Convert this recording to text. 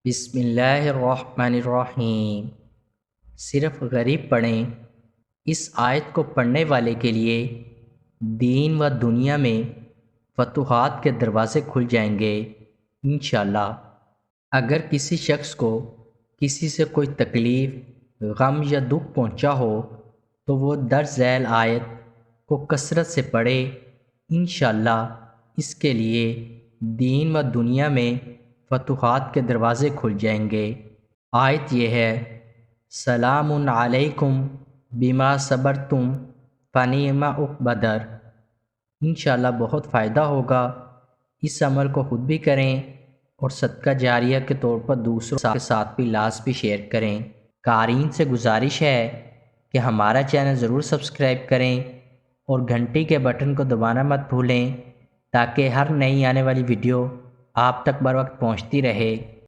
बिस्मिल्लाहिर्रहमानिर्रहीम। सिर्फ़ गरीब पढ़ें। इस आयत को पढ़ने वाले के लिए दीन व दुनिया में फतूहात के दरवाज़े खुल जाएंगे इंशाअल्लाह। अगर किसी शख्स को किसी से कोई तकलीफ़, गम या दुख पहुंचा हो तो वो दर्ज झैल आयत को कसरत से पढ़े। इंशाअल्लाह इसके लिए दीन व दुनिया में फतूहात के दरवाज़े खुल जाएंगे। आयत ये है, सलामुन अलैकुम बिमा सबरतुम फ़निअमा उक़बदर। इंशाअल्लाह बहुत फ़ायदा होगा। इस अमल को ख़ुद भी करें और सदका जारिया के तौर पर दूसरों के साथ भी लाजमी शेयर करें। क़ारीन से गुजारिश है कि हमारा चैनल ज़रूर सब्सक्राइब करें और घंटी के बटन को दबाना मत भूलें ताकि हर नई आने वाली वीडियो आप तक बर वक्त पहुँचती रहे।